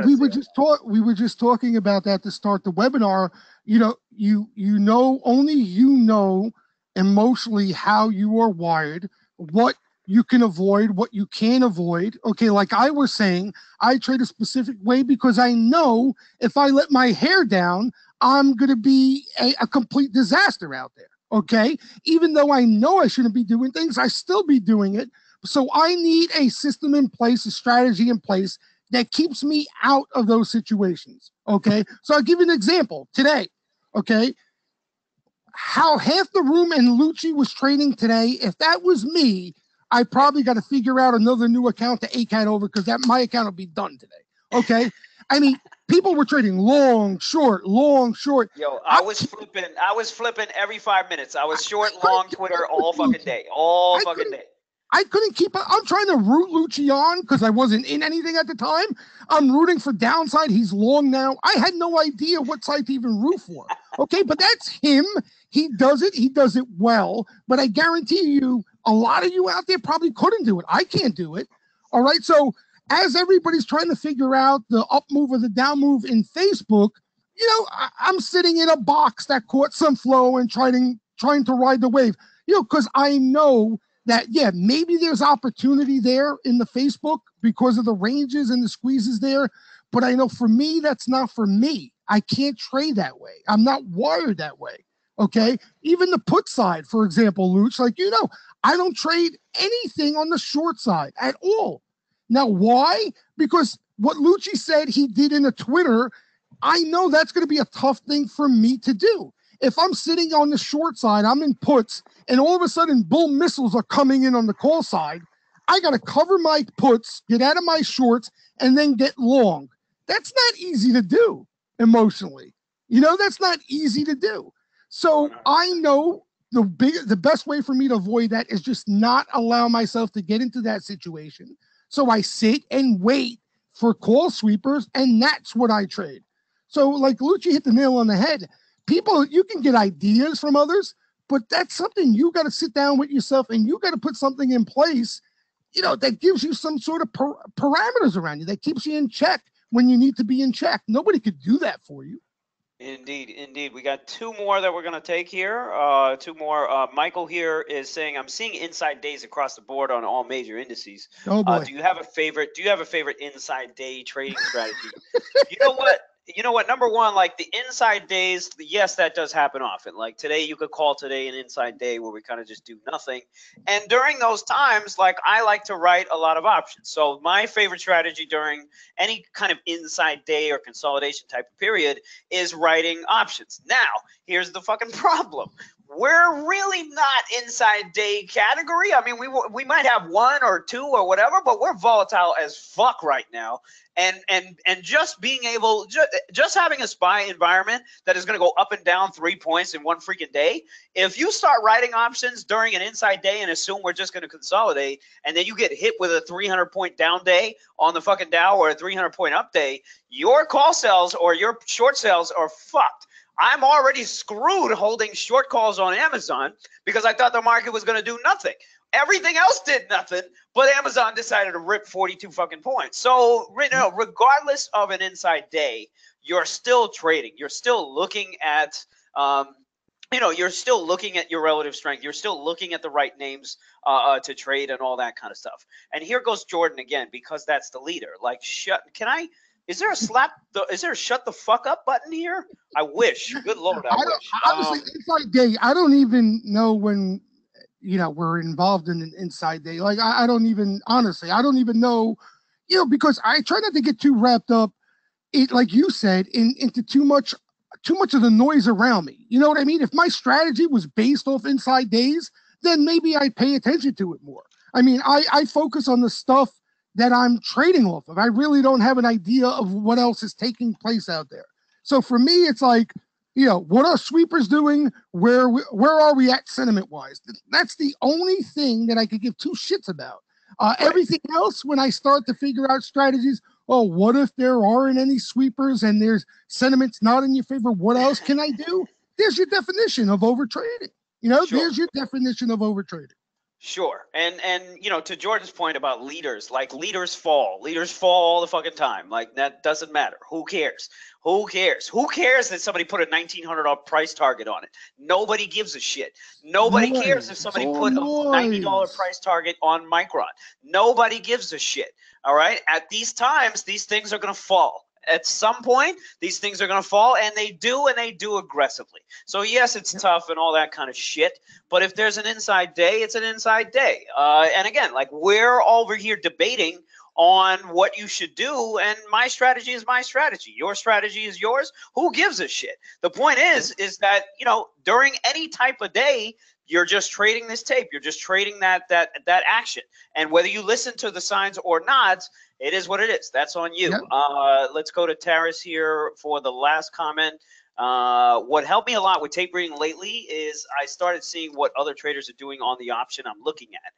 B: We were just talking about that to start the webinar. You know, only you know emotionally how you are wired, what you can avoid, what you can't avoid. Okay, like I was saying, I trade a specific way because I know if I let my hair down, I'm going to be a complete disaster out there. Okay, even though I know I shouldn't be doing things, I still be doing it. So I need a system in place, a strategy in place that keeps me out of those situations. Okay, so I'll give you an example today. Okay, how half the room and Lucci was trading today, if that was me, I probably got to figure out another new account to ACAT over because my account will be done today. Okay? I mean, people were trading long, short, long, short.
A: Yo, I was flipping every 5 minutes. I was short, long Twitter all fucking day. All fucking day.
B: I couldn't keep up. I'm trying to root Lucci on because I wasn't in anything at the time. I'm rooting for downside. He's long now. I had no idea what side to even root for. Okay, but that's him. He does it. He does it well. But I guarantee you, a lot of you out there probably couldn't do it. I can't do it. All right. So as everybody's trying to figure out the up move or the down move in Facebook, you know, I'm sitting in a box that caught some flow and trying to ride the wave. You know, because I know that, yeah, maybe there's opportunity there in the Facebook because of the ranges and the squeezes there. But I know for me, that's not for me. I can't trade that way. I'm not wired that way. Okay. Even the put side, for example, Luch, like, you know, I don't trade anything on the short side at all. Now, why? Because what Lucci said he did in a Twitter, I know that's going to be a tough thing for me to do. If I'm sitting on the short side, I'm in puts, and all of a sudden bull missiles are coming in on the call side, I got to cover my puts, get out of my shorts, and then get long. That's not easy to do emotionally. You know, that's not easy to do. So I know the best way for me to avoid that is just not allow myself to get into that situation. So I sit and wait for call sweepers, and that's what I trade. So like Lucci hit the nail on the head. People, you can get ideas from others, but that's something you got to sit down with yourself and you got to put something in place, you know, that gives you some sort of parameters around you, that keeps you in check when you need to be in check. Nobody could do that for you.
A: Indeed, indeed. We got two more that we're going to take here. Two more. Michael here is saying, I'm seeing inside days across the board on all major indices.
B: Oh boy.
A: Do you have a favorite? Do you have a favorite inside day trading strategy? You know what? You know what? Number one, like the inside days, yes, that does happen often. Like today, you could call today an inside day where we kind of just do nothing. And during those times, like I like to write a lot of options. So my favorite strategy during any kind of inside day or consolidation type of period is writing options. Now, here's the fucking problem. We're really not inside day category. I mean, we might have one or two or whatever, but we're volatile as fuck right now. And just being able, just having a SPY environment that is going to go up and down 3 points in one freaking day. If you start writing options during an inside day and assume we're just going to consolidate, and then you get hit with a 300-point down day on the fucking Dow or a 300-point up day, your call sales or your short sales are fucked. I'm already screwed holding short calls on Amazon because I thought the market was going to do nothing. Everything else did nothing, but Amazon decided to rip 42 fucking points. So, you know, regardless of an inside day, you're still trading. You're still looking at, you know, you're still looking at your relative strength. You're still looking at the right names to trade and all that kind of stuff. And here goes Jordan again, because that's the leader. Like, is there a is there a shut the fuck up button here? I wish. Good Lord, I wish.
B: Honestly, inside day, I don't even know when, you know, we're involved in an inside day. Like, I don't even, honestly, I don't even know, you know, because I try not to get too wrapped up, like you said, into too much of the noise around me. You know what I mean? If my strategy was based off inside days, then maybe I'd pay attention to it more. I mean, I focus on the stuff that I'm trading off of. I really don't have an idea of what else is taking place out there. So for me, it's like, you know, what are sweepers doing? Where are we at sentiment wise? That's the only thing that I could give two shits about. Right. Everything else, when I start to figure out strategies, oh, what if there aren't any sweepers and there's sentiments not in your favor? What else can I do? There's your definition of overtrading. You know, sure. There's your definition of overtrading.
A: Sure. And you know, to Jordan's point about leaders, like leaders fall all the fucking time. Like that doesn't matter. Who cares? Who cares? Who cares that somebody put a $1,900 price target on it? Nobody gives a shit. Nobody cares if somebody put a $90 price target on Micron. Nobody gives a shit. All right. At these times, these things are going to fall. At some point, these things are going to fall, and they do aggressively. So, yes, it's tough and all that kind of shit, but if there's an inside day, it's an inside day. And again, like we're over here debating on what you should do, and my strategy is my strategy. Your strategy is yours. Who gives a shit? The point is that, you know, during any type of day, you're just trading this tape. You're just trading that action. And whether you listen to the signs or not, it is what it is. That's on you. Yep. Let's go to Taris here for the last comment. What helped me a lot with tape reading lately is I started seeing what other traders are doing on the option I'm looking at.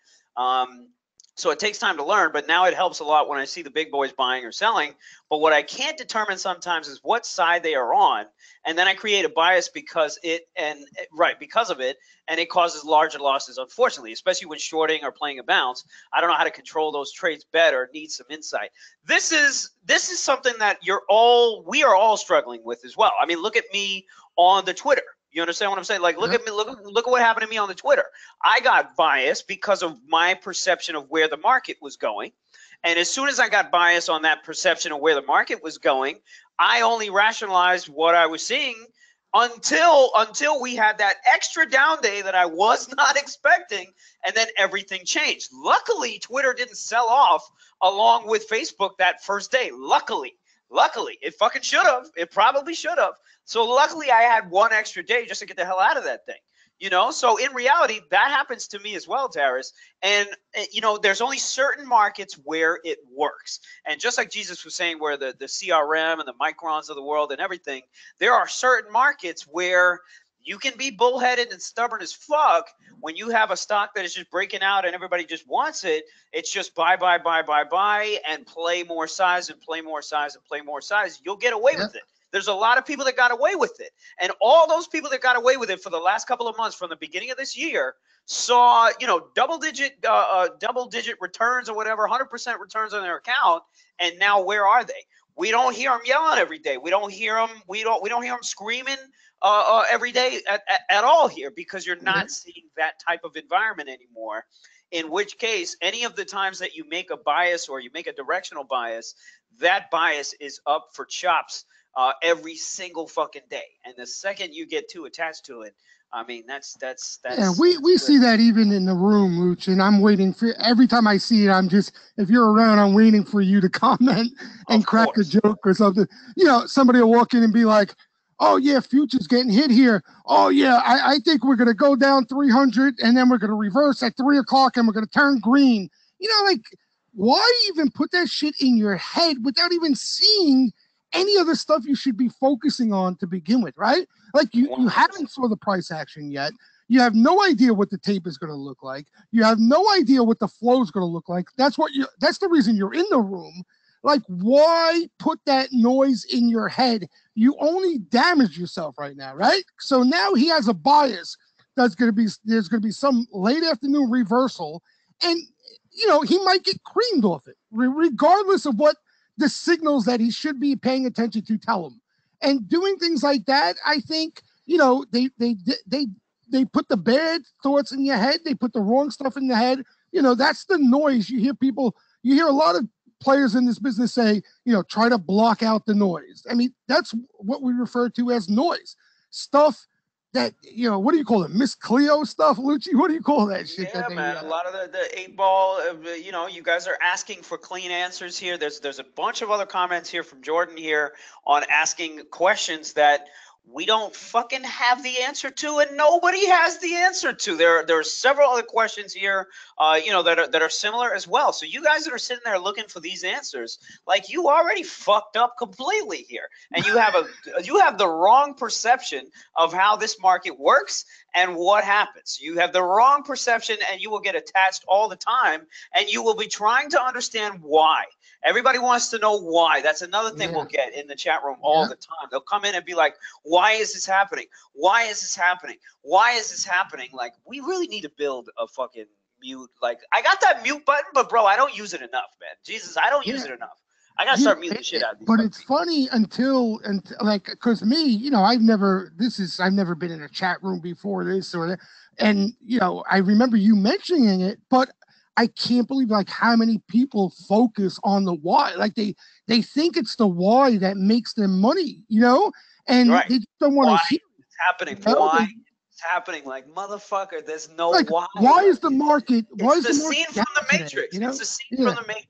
A: So it takes time to learn, but now it helps a lot when I see the big boys buying or selling. But what I can't determine sometimes is what side they are on, and then I create a bias because of it, and it causes larger losses, unfortunately, especially when shorting or playing a bounce. I don't know how to control those trades better. Need some insight. This is something that we are all struggling with as well. I mean, look at me on the Twitter. You understand what I'm saying? Like, look at me. Look at what happened to me on the Twitter. I got biased because of my perception of where the market was going. And as soon as I got biased on that perception of where the market was going, I only rationalized what I was seeing until we had that extra down day that I was not expecting, and then everything changed. Luckily, Twitter didn't sell off along with Facebook that first day. Luckily, it fucking should have. It probably should have. So luckily, I had one extra day just to get the hell out of that thing. You know, so in reality, that happens to me as well, Taris. And, you know, there's only certain markets where it works. And just like Jesus was saying, where the CRM and the microns of the world and everything, there are certain markets where you can be bullheaded and stubborn as fuck when you have a stock that is just breaking out and everybody just wants it. It's just buy, and play more size and play more size and play more size. You'll get away with it. There's a lot of people that got away with it. And all those people that got away with it for the last couple of months from the beginning of this year saw, you know, double digit returns or whatever, 100% returns on their account. And now where are they? We don't hear them yelling every day. We don't hear them. We don't hear them screaming every day at all here, because you're not seeing that type of environment anymore. In which case, any of the times that you make a bias or you make a directional bias, that bias is up for chops every single fucking day. And the second you get too attached to it, I mean, that's
B: yeah, we see that even in the room, Lucci, and I'm waiting for every time I see it. I'm just, if you're around, I'm waiting for you to comment and crack a joke or something. You know, somebody will walk in and be like, "Oh yeah, Future's getting hit here. Oh yeah, I think we're gonna go down 300 and then we're gonna reverse at 3 o'clock and we're gonna turn green." You know, like, why even put that shit in your head without even seeing any of the stuff you should be focusing on to begin with, right? Like you haven't saw the price action yet. You have no idea what the tape is going to look like. You have no idea what the flow is going to look like. That's the reason you're in the room. Like, why put that noise in your head? You only damage yourself right now, right? So now he has a bias there's going to be some late afternoon reversal, and you know, he might get creamed off it, regardless of what the signals that he should be paying attention to tell him. And doing things like that, I think, you know, they put the bad thoughts in your head. They put the wrong stuff in the head. You know, that's the noise. You hear a lot of players in this business say, you know, try to block out the noise. I mean, that's what we refer to as noise. Stuff that, you know, what do you call it? Miss Cleo stuff, Lucci? What do you call that shit?
A: Yeah, man. A lot of the 8-ball, you know, you guys are asking for clean answers here. There's a bunch of other comments here from Jordan here on asking questions that we don't fucking have the answer to, and nobody has the answer to. There are several other questions here, you know, that are similar as well. So you guys that are sitting there looking for these answers, like, you already fucked up completely here, and you have the wrong perception of how this market works and what happens. You have the wrong perception, and you will get attached all the time, and you will be trying to understand why. Everybody wants to know why. That's another thing we'll get in the chat room all the time. They'll come in and be like, why is this happening? Why is this happening? Why is this happening? Like, we really need to build a fucking mute. Like, I got that mute button, but bro, I don't use it enough, man. Jesus, I don't use it enough. I gotta start muting the shit out of these.
B: But it's funny until like, because me, you know, I've never been in a chat room before this or that, and you know, I remember you mentioning it, but I can't believe like how many people focus on the why. Like they think it's the why that makes them money, you know, and they just don't want to hear
A: it's happening. Why it's happening? Like, motherfucker, there's no why.
B: Why is the market? Why is
A: the scene from the Matrix? You know? It's the scene from the Matrix.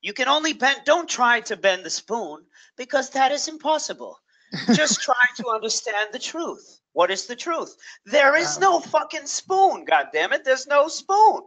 A: You can only bend. Don't try to bend the spoon, because that is impossible. Just try to understand the truth. What is the truth? There is no fucking spoon. God damn it, there's no spoon.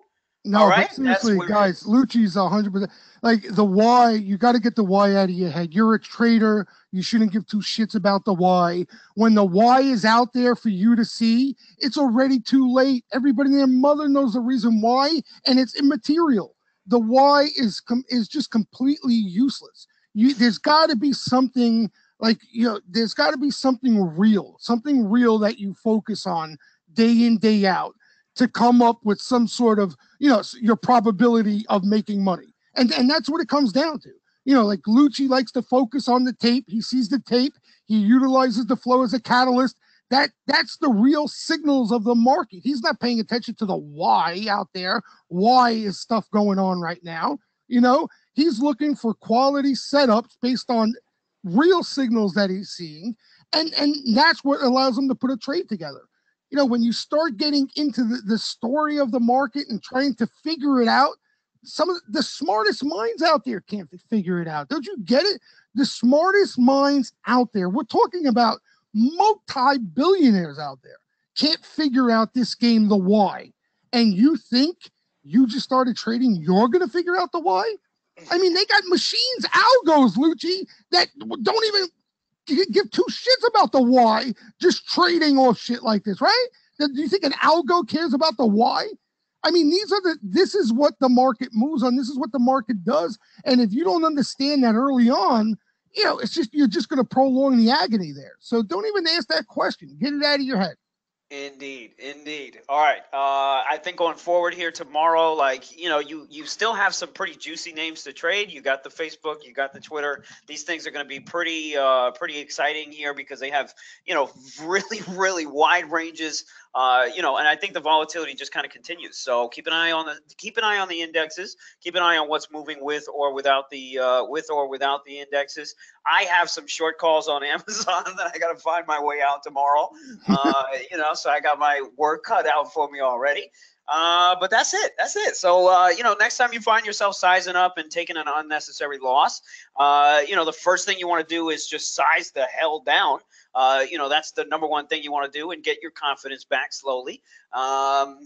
B: No, but seriously, guys, Lucci's 100%. Like, the why, you got to get the why out of your head. You're a trader. You shouldn't give two shits about the why. When the why is out there for you to see, it's already too late. Everybody and their mother knows the reason why, and it's immaterial. The why is just completely useless. There's got to be something, like, you know, there's got to be something real that you focus on day in, day out, to come up with some sort of, you know, your probability of making money. And that's what it comes down to. You know, like, Lucci likes to focus on the tape. He sees the tape. He utilizes the flow as a catalyst. That's the real signals of the market. He's not paying attention to the why out there. Why is stuff going on right now? You know, he's looking for quality setups based on real signals that he's seeing. And that's what allows him to put a trade together. You know, when you start getting into the story of the market and trying to figure it out, some of the smartest minds out there can't figure it out. Don't you get it? The smartest minds out there, we're talking about multi-billionaires out there, can't figure out this game, the why. And you think you just started trading, you're going to figure out the why? I mean, they got machines, algos, Lucci, that don't even give two shits about the why, just trading off shit like this, right? Do you think an algo cares about the why? I mean, this is what the market moves on. This is what the market does. And if you don't understand that early on, it's just, you're just going to prolong the agony there. So don't even ask that question. Get it out of your head.
A: Indeed, indeed. All right. I think going forward here tomorrow, like, you still have some pretty juicy names to trade. You got the Facebook, you got the Twitter. These things are going to be pretty exciting here because they have, really, really wide ranges. And I think the volatility just kind of continues. So keep an eye on the indexes. Keep an eye on what's moving with or without the indexes. I have some short calls on Amazon that I got to find my way out tomorrow. So I got my work cut out for me already. But that's it. So, next time you find yourself sizing up and taking an unnecessary loss, the first thing you want to do is just size the hell down. That's the number one thing you want to do, and get your confidence back slowly. And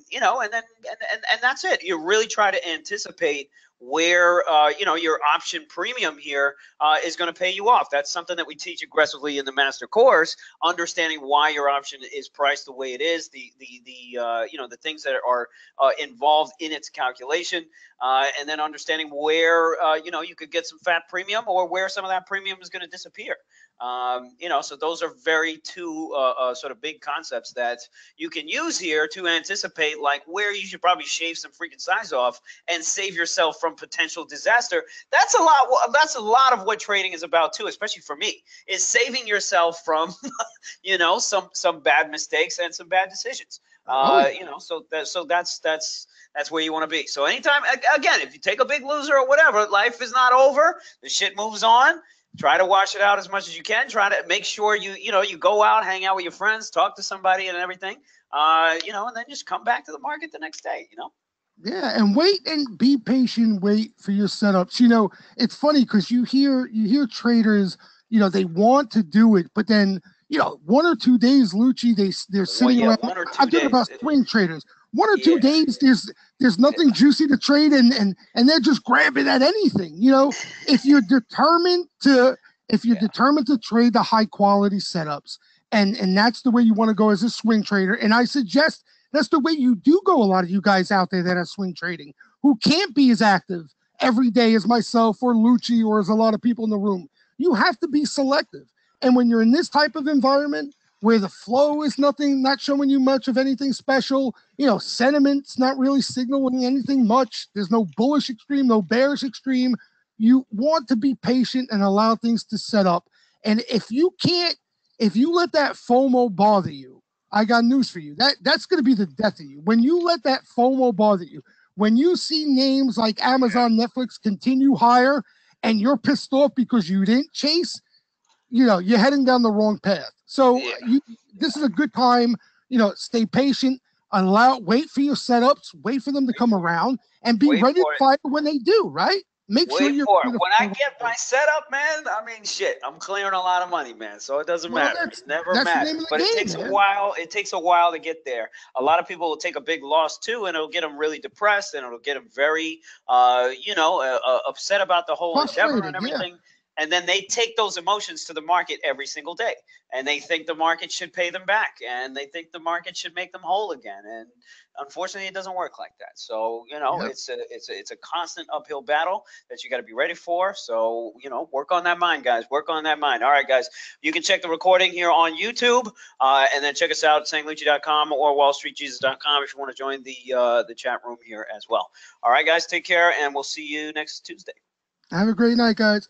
A: that's it. You really try to anticipate where your option premium here is going to pay you off. That's something that we teach aggressively in the master course, understanding why your option is priced the way it is, the things that are involved in its calculation, and then understanding where you could get some fat premium, or where some of that premium is going to disappear. So those are very two sort of big concepts that you can use here to anticipate, like, where you should probably shave some freaking size off and save yourself from potential disaster. That's a lot of what trading is about too, especially for me, is saving yourself from some bad mistakes and some bad decisions. So that's where you want to be. So anytime, again, if you take a big loser or whatever, life is not over. The shit moves on. Try to wash it out as much as you can. Try to make sure you go out, hang out with your friends, talk to somebody and everything, and then just come back to the market the next day,
B: Yeah, and wait and be patient. Wait for your setups. It's funny because you hear traders, they want to do it, but then 1 or 2 days, Lucci, they're sitting around. I'm talking about swing traders. 1 or 2 days, there's nothing juicy to trade, and they're just grabbing at anything. If you're determined to trade the high quality setups, and that's the way you want to go as a swing trader, and I suggest that's the way you do go. A lot of you guys out there that are swing trading, who can't be as active every day as myself or Lucci or as a lot of people in the room, you have to be selective. And when you're in this type of environment where the flow is not showing you much of anything special, sentiment's not really signaling anything much. There's no bullish extreme, no bearish extreme. You want to be patient and allow things to set up. And if you let that FOMO bother you, I got news for you. That's going to be the death of you. When you let that FOMO bother you, when you see names like Amazon, Netflix continue higher, and you're pissed off because you didn't chase, you're heading down the wrong path. So this is a good time, stay patient, wait for your setups, wait for them to come around, and be ready to fight when they do, right? Make sure you're
A: for it. When I get my setup, man, I mean, shit, I'm clearing a lot of money, man. So it doesn't matter. It never matters. But it takes a while. It takes a while to get there. A lot of people will take a big loss too, and it'll get them really depressed, and it'll get them very, upset about the whole endeavor and everything. Yeah. And then they take those emotions to the market every single day, and they think the market should pay them back, and they think the market should make them whole again. And unfortunately, it doesn't work like that. So it's a constant uphill battle that you got to be ready for. So work on that mind, guys. Work on that mind. All right, guys. You can check the recording here on YouTube, and then check us out at sayinglucci.com or wallstreetjesus.com if you want to join the chat room here as well. All right, guys. Take care, and we'll see you next Tuesday.
B: Have a great night, guys.